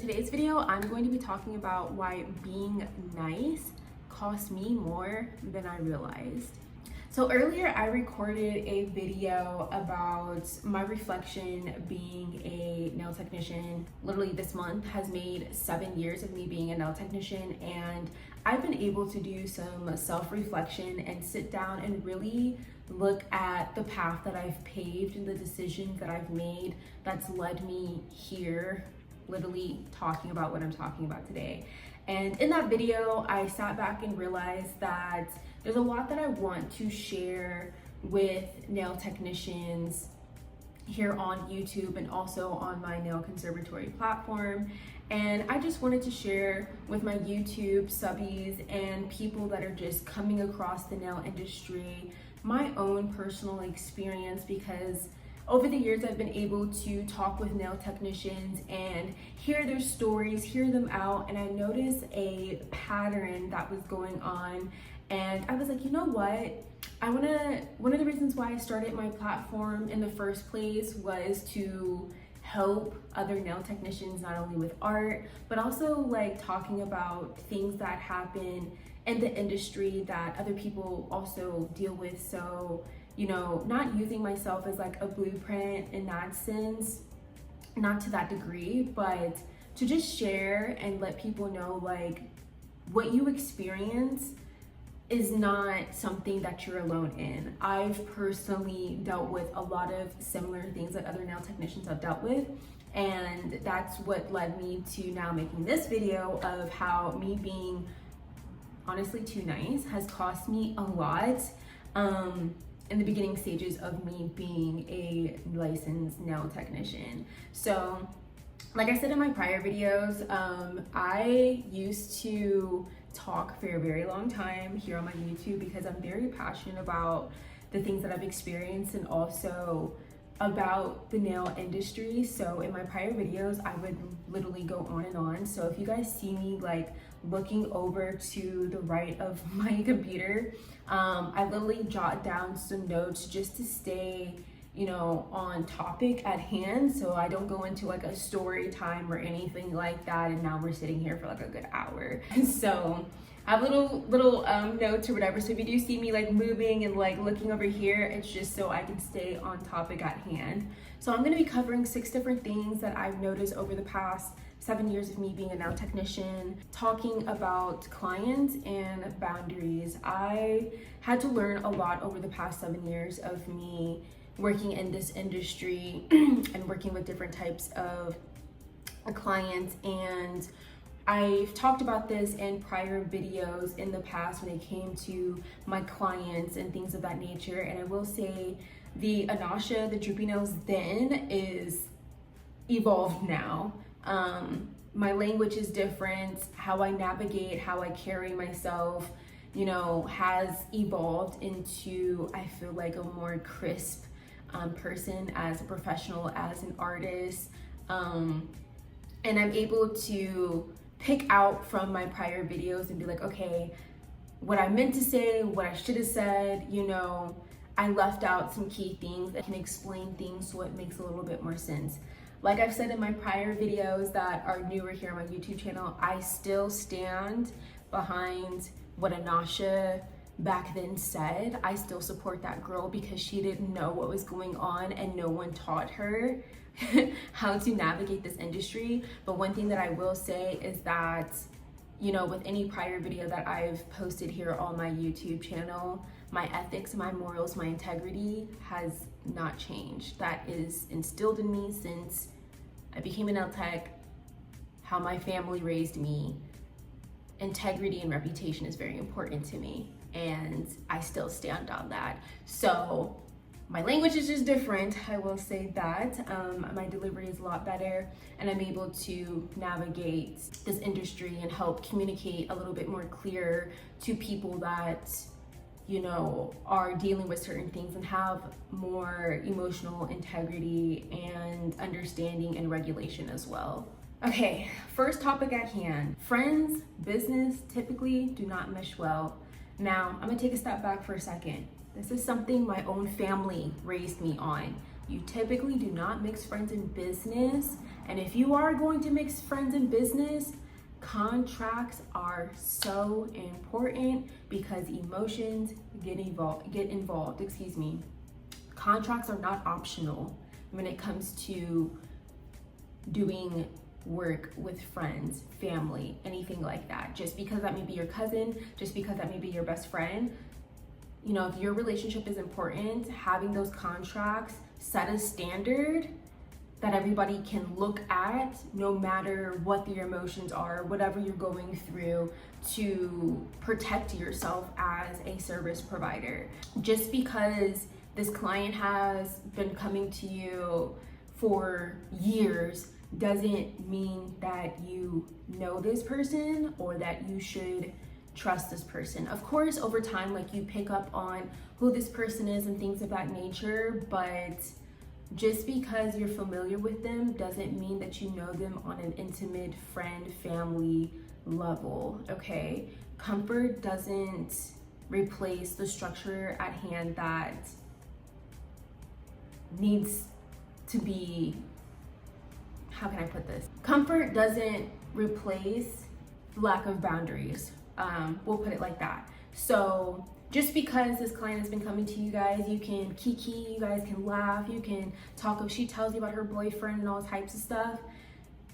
today's video, I'm going to be talking about why being nice cost me more than I realized. So earlier I recorded a video about my reflection being a nail technician. Literally this month has made 7 years of me being a nail technician, and I've been able to do some self-reflection and sit down and really look at the path that I've paved and the decisions that I've made that's led me here, literally talking about what I'm talking about today. And in that video, I sat back and realized that there's a lot that I want to share with nail technicians here on YouTube and also on my nail conservatory platform. And I just wanted to share with my YouTube subbies and people that are just coming across the nail industry my own personal experience, because over the years I've been able to talk with nail technicians and hear their stories, hear them out, and I noticed a pattern that was going on. And I was like, you know what? One of the reasons why I started my platform in the first place was to help other nail technicians, not only with art, but also like talking about things that happen in the industry that other people also deal with. So, you know, not using myself as like a blueprint in that sense, not to that degree, but to just share and let people know like what you experience is not something that you're alone in. I've personally dealt with a lot of similar things that other nail technicians have dealt with, and that's what led me to now making this video of how me being honestly too nice has cost me a lot in the beginning stages of me being a licensed nail technician. So like I said in my prior videos, I used to talk for a very long time here on my YouTube because I'm very passionate about the things that I've experienced and also about the nail industry. So in my prior videos, I would literally go on and on. So if you guys see me like looking over to the right of my computer, I literally jot down some notes just to stay, you know, on topic at hand, so I don't go into like a story time or anything like that and now we're sitting here for like a good hour. So I have little notes or whatever, so if you do see me like moving and like looking over here, it's just so I can stay on topic at hand. So I'm going to be covering 6 different things that I've noticed over the past 7 years of me being a nail technician, talking about clients and boundaries. I had to learn a lot over the past 7 years of me working in this industry and working with different types of clients, and I've talked about this in prior videos in the past when it came to my clients and things of that nature. And I will say the Anasha, the Drippynailz then is evolved now. My language is different, how I navigate, how I carry myself, you know, has evolved into, I feel like, a more crisp person as a professional, as an artist, and I'm able to pick out from my prior videos and be like, okay, what I meant to say, what I should have said, you know, I left out some key things that can explain things so it makes a little bit more sense. Like I've said in my prior videos that are newer here on my YouTube channel, I still stand behind what Anasha back then said. I still support that girl because she didn't know what was going on and no one taught her how to navigate this industry. But one thing that I will say is that, you know, with any prior video that I've posted here on my YouTube channel, my ethics, my morals, my integrity has not changed. That is instilled in me since I became a nail tech, how my family raised me. Integrity and reputation is very important to me, and I still stand on that. So my language is just different, I will say that. My delivery is a lot better, and I'm able to navigate this industry and help communicate a little bit more clear to people that, you know, are dealing with certain things and have more emotional integrity and understanding and regulation as well. Okay, first topic at hand. Friends, business typically do not mesh well. Now, I'm gonna take a step back for a second. This is something my own family raised me on. You typically do not mix friends in business. And if you are going to mix friends in business, contracts are so important because emotions get involved. Contracts are not optional when it comes to doing work with friends, family, anything like that. Just because that may be your cousin, just because that may be your best friend, you know, if your relationship is important, having those contracts set a standard that everybody can look at, no matter what their emotions are, whatever you're going through, to protect yourself as a service provider. Just because this client has been coming to you for years doesn't mean that you know this person or that you should trust this person. Of course, over time, like, you pick up on who this person is and things of that nature, but just because you're familiar with them doesn't mean that you know them on an intimate friend, family level, okay? Comfort doesn't replace the structure at hand that needs to be, how can I put this? Comfort doesn't replace lack of boundaries. We'll put it like that. So just because this client has been coming to you guys, you can kiki, you guys can laugh, you can talk, if she tells you about her boyfriend and all types of stuff,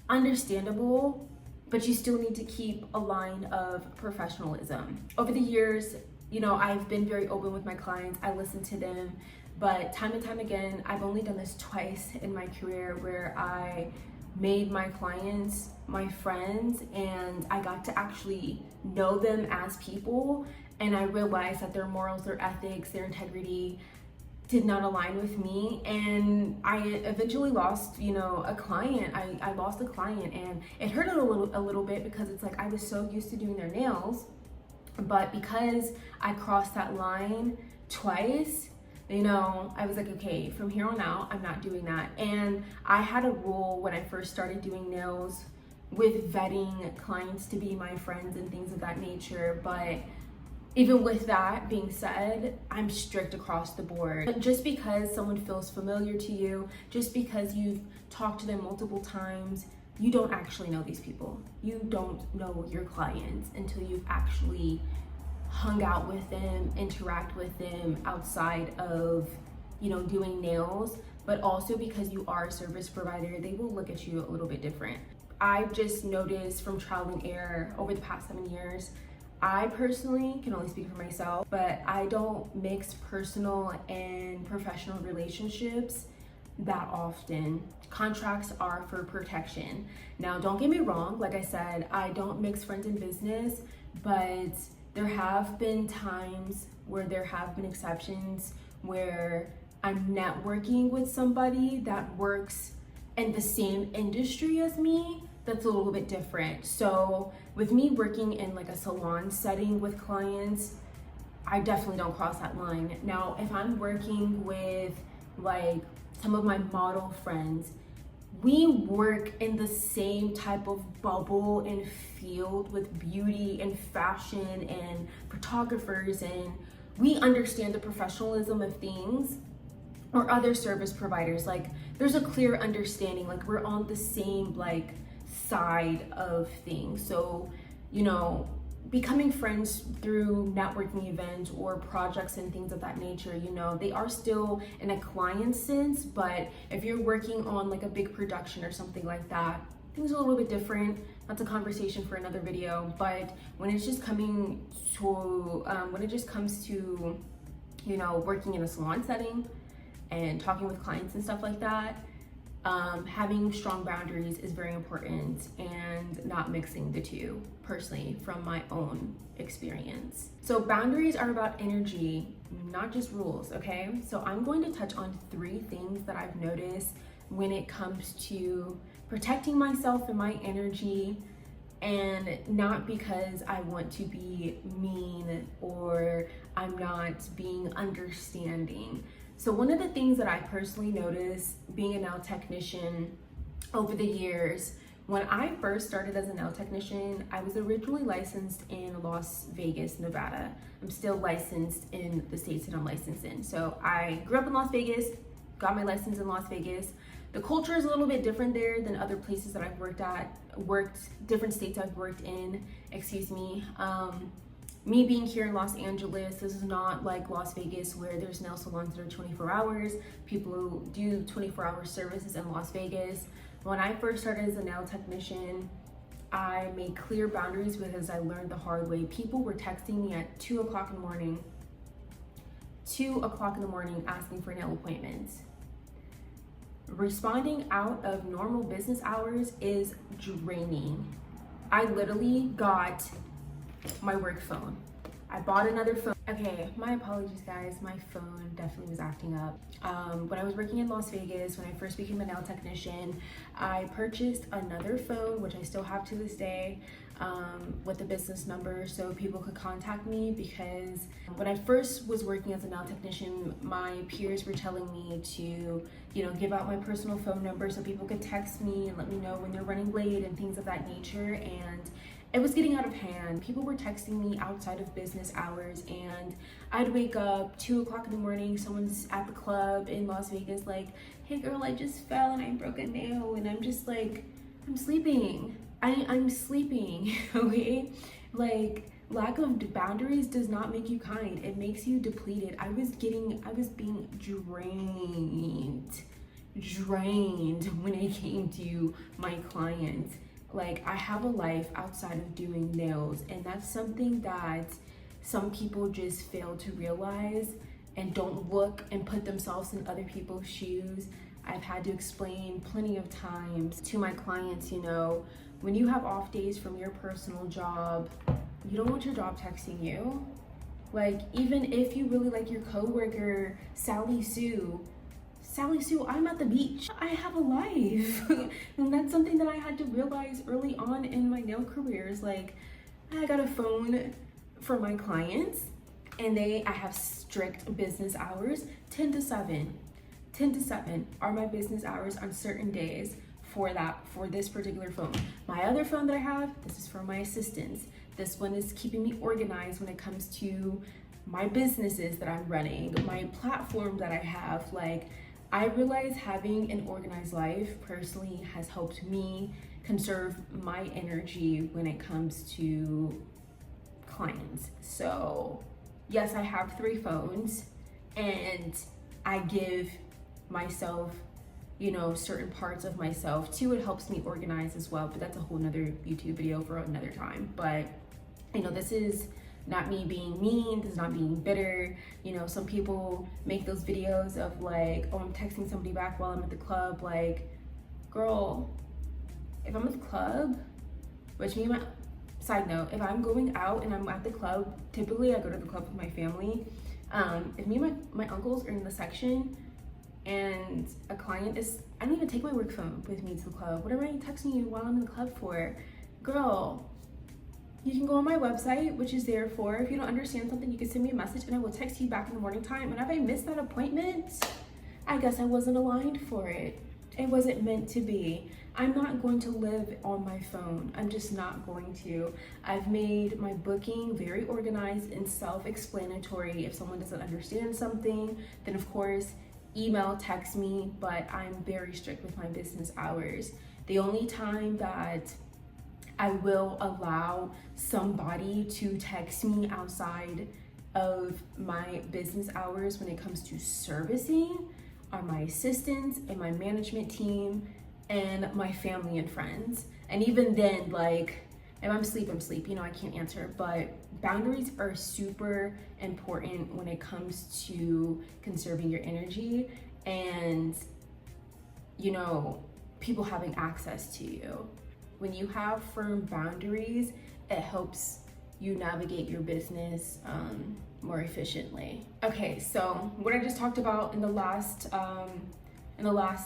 understandable, but you still need to keep a line of professionalism. Over the years, you know, I've been very open with my clients, I listen to them, but time and time again, I've only done this twice in my career where I made my clients my friends and I got to actually know them as people, and I realized that their morals, their ethics, their integrity did not align with me, and I eventually lost, you know, a client. I lost a client, and it hurt a little bit because it's like I was so used to doing their nails, but because I crossed that line twice, you know, I was like, okay, from here on out, I'm not doing that. And I had a rule when I first started doing nails with vetting clients to be my friends and things of that nature, but even with that being said, I'm strict across the board. But just because someone feels familiar to you, just because you've talked to them multiple times, you don't actually know these people. You don't know your clients until you've actually hung out with them, interact with them outside of, you know, doing nails. But also because you are a service provider, they will look at you a little bit different. I've just noticed from trial and error over the past 7 years, I personally can only speak for myself, but I don't mix personal and professional relationships that often. Contracts are for protection. Now, don't get me wrong, like I said, I don't mix friends in business, but there have been times where there have been exceptions where I'm networking with somebody that works in the same industry as me. That's a little bit different. So with me working in like a salon setting with clients, I definitely don't cross that line. Now, if I'm working with like some of my model friends, we work in the same type of bubble and field with beauty and fashion and photographers, and we understand the professionalism of things, or other service providers. Like, there's a clear understanding, like we're on the same like side of things. So, you know, becoming friends through networking events or projects and things of that nature, you know, they are still in a client sense, but if you're working on like a big production or something like that, things are a little bit different. That's a conversation for another video. But when it's just coming to, when it just comes to, you know, working in a salon setting and talking with clients and stuff like that, having strong boundaries is very important, and not mixing the two, personally, from my own experience. So boundaries are about energy, not just rules, okay? So I'm going to touch on 3 things that I've noticed when it comes to protecting myself and my energy, and not because I want to be mean or I'm not being understanding. So one of the things that I personally noticed being a nail technician over the years, when I first started as a nail technician, I was originally licensed in Las Vegas, Nevada. I'm still licensed in the states that I'm licensed in. So I grew up in Las Vegas, got my license in Las Vegas. The culture is a little bit different there than other places that I've different states I've worked in, excuse me. Me being here in Los Angeles, this is not like Las Vegas where there's nail salons that are 24 hours. People who do 24-hour services in Las Vegas. When I first started as a nail technician, I made clear boundaries because I learned the hard way. People were texting me at 2 o'clock in the morning, 2 o'clock in the morning asking for nail appointments. Responding out of normal business hours is draining. I literally got my work phone. I bought another phone. Okay, my apologies guys, my phone definitely was acting up. When I was working in Las Vegas, when I first became a nail technician, I purchased another phone, which I still have to this day, with a business number so people could contact me, because when I first was working as a nail technician, my peers were telling me to, give out my personal phone number so people could text me and let me know when they're running late and things of that nature. And it was getting out of hand. People were texting me outside of business hours, and I'd wake up 2 o'clock in the morning, someone's at the club in Las Vegas like, hey girl, I just fell and I broke a nail, and I'm just like, I'm sleeping. I'm sleeping, okay? Like, lack of boundaries does not make you kind. It makes you depleted. I was being drained when it came to my clients. Like, I have a life outside of doing nails, and that's something that some people just fail to realize and don't look and put themselves in other people's shoes. I've had to explain plenty of times to my clients, when you have off days from your personal job, you don't want your job texting you. Like, even if you really like your coworker, Sally Sue, I'm at the beach. I have a life. And that's something that I had to realize early on in my nail careers. Like, I got a phone for my clients, and I have strict business hours. 10 to 7 are my business hours on certain days for this particular phone. My other phone that I have, this is for my assistants. This one is keeping me organized when it comes to my businesses that I'm running, my platform that I have. Like, I realize having an organized life personally has helped me conserve my energy when it comes to clients. So yes, I have 3 phones, and I give myself, certain parts of myself too. It helps me organize as well, but that's a whole nother YouTube video for another time. But this is not me being mean, this is not being bitter. Some people make those videos of like, oh, I'm texting somebody back while I'm at the club. Like, girl, if I'm at the club, side note, if I'm going out and I'm at the club, typically I go to the club with my family. If me and my uncles are in the section and a client I don't even take my work phone with me to the club. What am I texting you while I'm in the club for? Girl, you can go on my website, which is there for, if you don't understand something, you can send me a message and I will text you back in the morning time. And if I missed that appointment, I guess I wasn't aligned for it. It wasn't meant to be. I'm not going to live on my phone. I'm just not going to. I've made my booking very organized and self-explanatory. If someone doesn't understand something, then of course, email, text me, but I'm very strict with my business hours. The only time that I will allow somebody to text me outside of my business hours when it comes to servicing are my assistants and my management team and my family and friends. And even then, like, if I'm asleep, I'm asleep, I can't answer. But boundaries are super important when it comes to conserving your energy and, people having access to you. When you have firm boundaries, it helps you navigate your business more efficiently. Okay, so what I just talked about in the last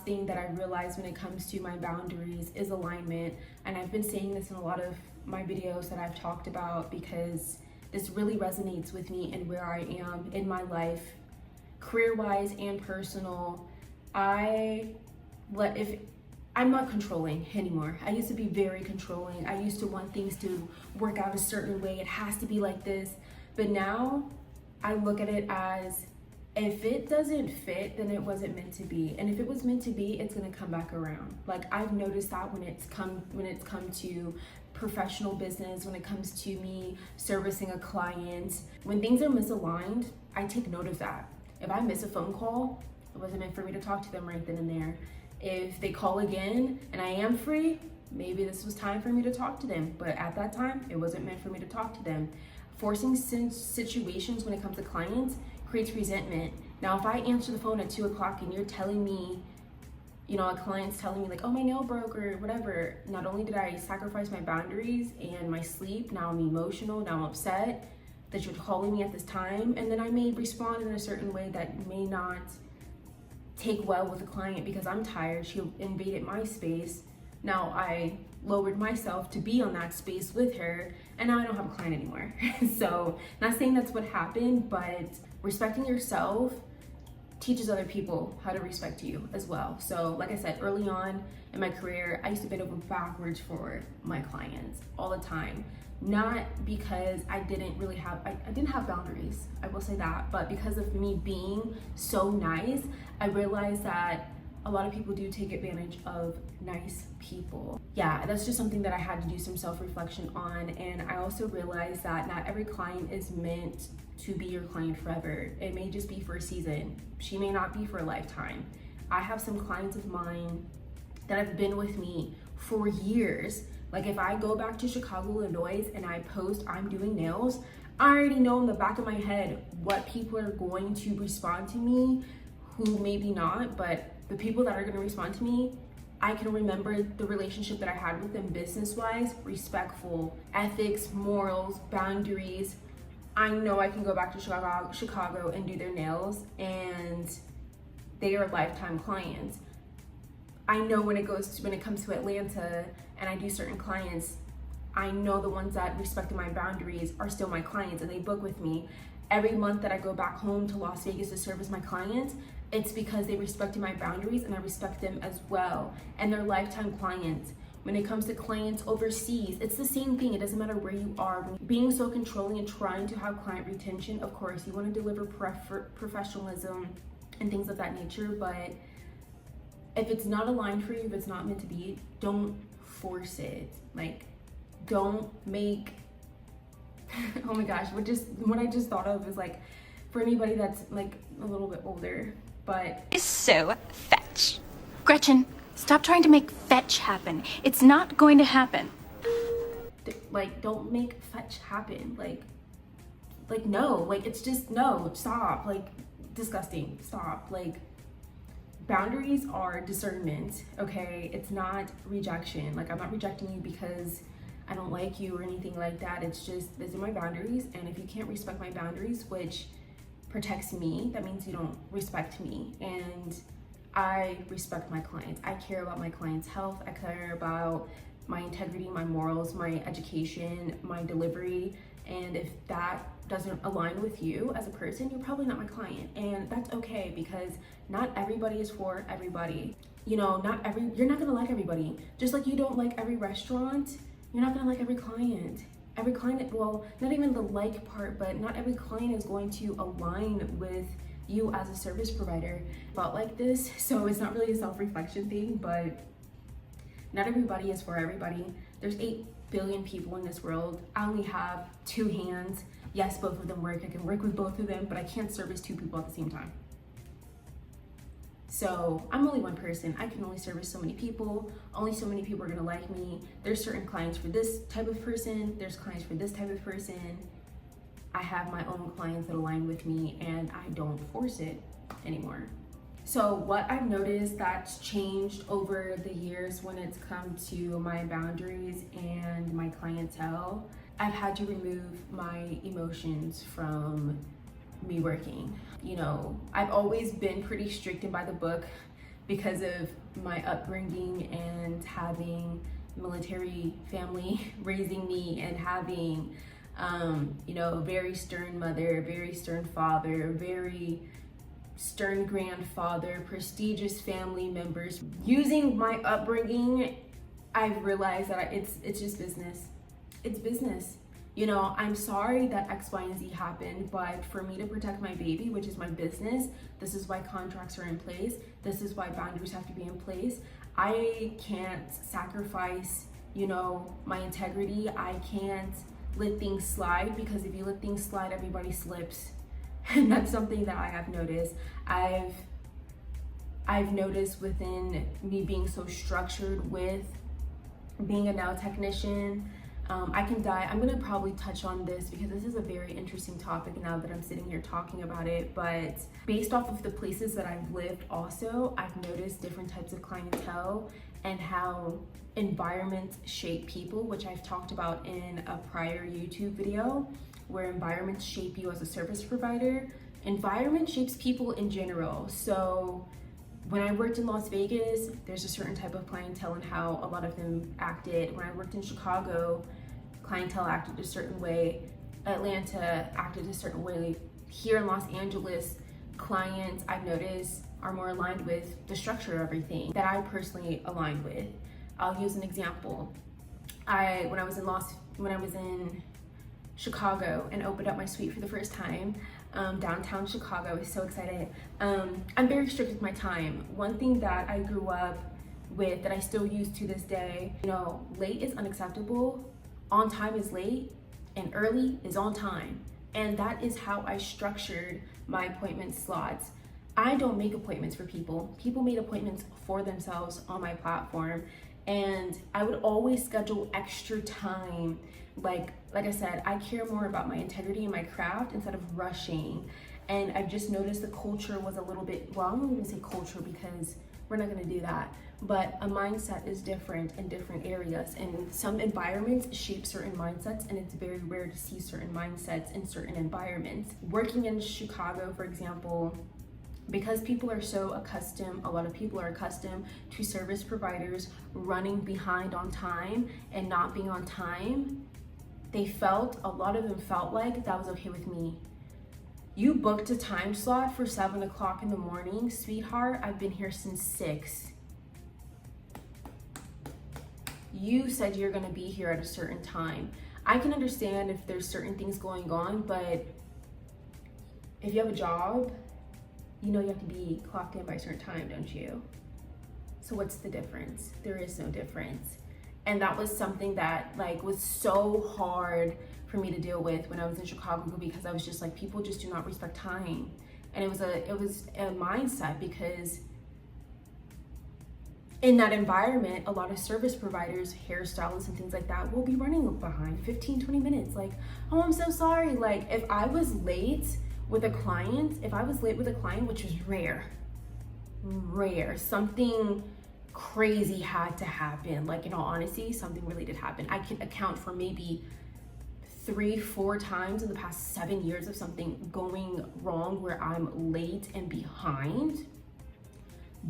thing that I realized when it comes to my boundaries is alignment. And I've been saying this in a lot of my videos that I've talked about because this really resonates with me and where I am in my life, career-wise and personal. I'm not controlling anymore. I used to be very controlling. I used to want things to work out a certain way. It has to be like this. But now I look at it as If it doesn't fit, then it wasn't meant to be. And if it was meant to be, it's gonna come back around. Like, I've noticed that when it's come to professional business, when it comes to me servicing a client, when things are misaligned, I take note of that. If I miss a phone call, it wasn't meant for me to talk to them right then and there. If they call again and I am free, maybe this was time for me to talk to them. But at that time, it wasn't meant for me to talk to them. Forcing situations when it comes to clients creates resentment. Now, if I answer the phone at 2 o'clock and you're telling me, you know, a client's telling me like, oh, my nail broke or whatever, not only did I sacrifice my boundaries and my sleep, now I'm emotional, now I'm upset that you're calling me at this time, and then I may respond in a certain way that may not take well with the client because I'm tired, she invaded my space. Now I lowered myself to be on that space with her, and now I don't have a client anymore. So, not saying that's what happened, but respecting yourself teaches other people how to respect you as well. So, like I said, early on in my career, I used to bend over backwards for my clients all the time. Not because I didn't have boundaries, I will say that, but because of me being so nice, I realized that a lot of people do take advantage of nice people. Yeah, that's just something that I had to do some self-reflection on. And I also realized that not every client is meant to be your client forever. It may just be for a season. She may not be for a lifetime. I have some clients of mine that have been with me for years. Like, if I go back to Chicago, Illinois, and I post I'm doing nails, I already know in the back of my head what people are going to respond to me, who maybe not, but the people that are going to respond to me, I can remember the relationship that I had with them business-wise, respectful, ethics, morals, boundaries. I know I can go back to Chicago and do their nails, and they are lifetime clients. I know when it comes to Atlanta and I do certain clients, I know the ones that respected my boundaries are still my clients and they book with me. Every month that I go back home to Las Vegas to service my clients, it's because they respected my boundaries and I respect them as well. And they're lifetime clients. When it comes to clients overseas, it's the same thing. It doesn't matter where you are. Being so controlling and trying to have client retention, of course, you want to deliver professionalism and things of that nature, but if it's not aligned for you, if it's not meant to be, don't force it. Like, don't make, oh my gosh, what I just thought of is like, for anybody that's like a little bit older, but Is so fetch. Gretchen, stop trying to make fetch happen. It's not going to happen. like, don't make fetch happen. Like no, like, it's just, no, stop. Like, disgusting, stop. Like, boundaries are discernment, okay? It's not rejection. Like, I'm not rejecting you because I don't like you or anything like that. It's just, these are my boundaries, and if you can't respect my boundaries, which protects me, that means you don't respect me. And I respect my clients. I care about my clients' health. I care about my integrity, my morals, my education, my delivery. And if that doesn't align with you as a person, you're probably not my client. And that's okay, because not everybody is for everybody. You know, you're not gonna like everybody. Just like you don't like every restaurant, you're not gonna like every client. Every client, well, not even the like part, but not every client is going to align with you as a service provider. But like this, so it's not really a self-reflection thing, but not everybody is for everybody. There's 8 billion people in this world. I only have 2 hands. Yes, both of them work. I can work with both of them, but I can't service 2 people at the same time. So I'm only one person. I can only service so many people. Only so many people are gonna like me. There's certain clients for this type of person. There's clients for this type of person. I have my own clients that align with me, and I don't force it anymore. So what I've noticed that's changed over the years when it's come to my boundaries and my clientele, I've had to remove my emotions from me working. You know, I've always been pretty strict and by the book because of my upbringing and having military family raising me, and having you know, a very stern mother, a very stern father, a very stern grandfather, prestigious family members. Using my upbringing, I've realized that it's just business. It's business. you know, I'm sorry that X, Y, and Z happened, but for me to protect my baby, which is my business, this is why contracts are in place. This is why boundaries have to be in place. I can't sacrifice, you know, my integrity. I can't let things slide, because if you let things slide, everybody slips. And that's something that I have noticed. I've noticed within me being so structured with being a nail technician, I can dive. I'm gonna probably touch on this because this is a very interesting topic now that I'm sitting here talking about it. But based off of the places that I've lived also, I've noticed different types of clientele and how environments shape people, which I've talked about in a prior YouTube video, where environments shape you as a service provider. Environment shapes people in general. So when I worked in Las Vegas, there's a certain type of clientele and how a lot of them acted. When I worked in Chicago, clientele acted a certain way. Atlanta acted a certain way. Here in Los Angeles, clients I've noticed are more aligned with the structure of everything that I personally align with. I'll use an example. When I was in Chicago and opened up my suite for the first time, downtown Chicago. I was so excited. I'm very strict with my time. One thing that I grew up with that I still use to this day, you know, late is unacceptable, on time is late, and early is on time. And that is how I structured my appointment slots. I don't make appointments for people. People made appointments for themselves on my platform. And I would always schedule extra time. Like I said, I care more about my integrity and my craft instead of rushing. And I've just noticed the culture was a little bit, well, I'm not even gonna say culture because we're not gonna do that, but a mindset is different in different areas, and some environments shape certain mindsets, and it's very rare to see certain mindsets in certain environments. Working in Chicago, for example, because people are so accustomed, a lot of people are accustomed to service providers running behind on time and not being on time, a lot of them felt like that was okay with me. You booked a time slot for 7 o'clock in the morning, sweetheart, I've been here since 6. You said you're gonna be here at a certain time. I can understand if there's certain things going on, but if you have a job, you know you have to be clocked in by a certain time, don't you? So what's the difference? There is no difference. And that was something that was so hard for me to deal with when I was in Chicago, because I was just like, people just do not respect time. And it was a mindset, because in that environment, a lot of service providers, hairstylists and things like that will be running behind 15, 20 minutes. Like, oh, I'm so sorry. Like, if I was late with a client, which was rare, something crazy had to happen. Like, in all honesty, something really did happen. I can account for maybe 3-4 times in the past 7 years of something going wrong where I'm late and behind.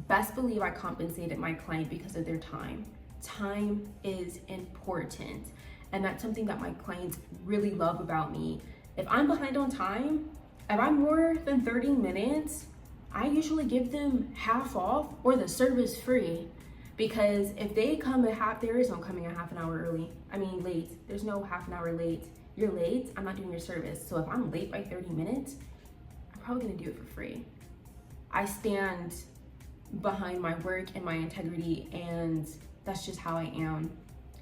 Best believe I compensated my client because of their time. Time is important. And that's something that my clients really love about me. If I'm behind on time, if I'm more than 30 minutes, I usually give them half off or the service free. Because if they come there is no coming a half an hour early. I mean, late. There's no half an hour late. You're late, I'm not doing your service. So if I'm late by 30 minutes, I'm probably gonna do it for free. I stand behind my work and my integrity, and that's just how I am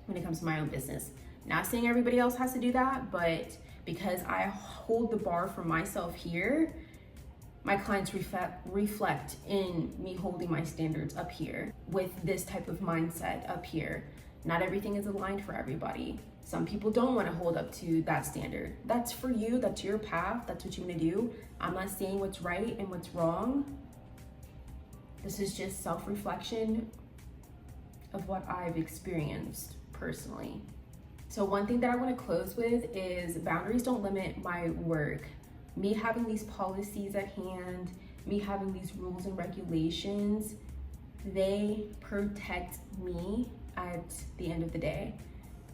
when it comes to my own business. Not saying everybody else has to do that, but because I hold the bar for myself here, my clients reflect in me holding my standards up here with this type of mindset up here. Not everything is aligned for everybody. Some people don't want to hold up to that standard. That's for you, that's your path, that's what you want to do. I'm not saying what's right and what's wrong. This is just self-reflection of what I've experienced personally. So one thing that I want to close with is boundaries don't limit my work. Me having these policies at hand, me having these rules and regulations, they protect me at the end of the day.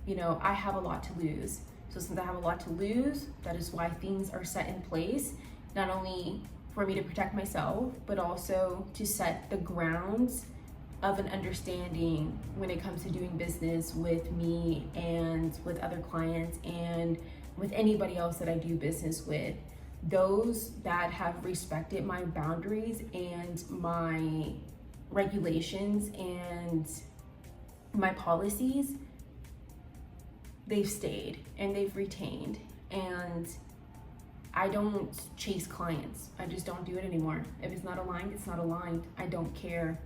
You know, I have a lot to lose. So since I have a lot to lose, that is why things are set in place, not only for me to protect myself, but also to set the grounds of an understanding when it comes to doing business with me and with other clients, and with anybody else that I do business with. Those that have respected my boundaries and my regulations and my policies, they've stayed and they've retained. And I don't chase clients. I just don't do it anymore. If it's not aligned, it's not aligned. I don't care.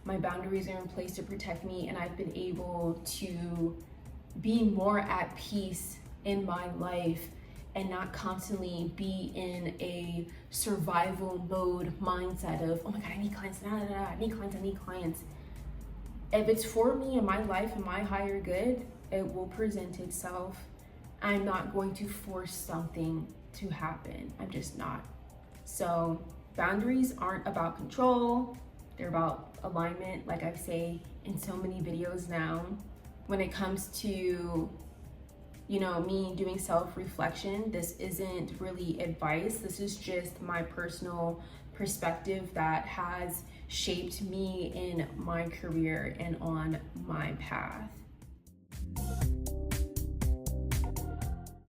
My boundaries are in place to protect me, and I've been able to be more at peace in my life and not constantly be in a survival mode mindset of, oh my God, I need clients, I need clients. If it's for me and my life and my higher good, it will present itself. I'm not going to force something to happen. I'm just not. So boundaries aren't about control. They're about alignment, like I say in so many videos now. When it comes to, me doing self-reflection, this isn't really advice. This is just my personal perspective that has shaped me in my career and on my path.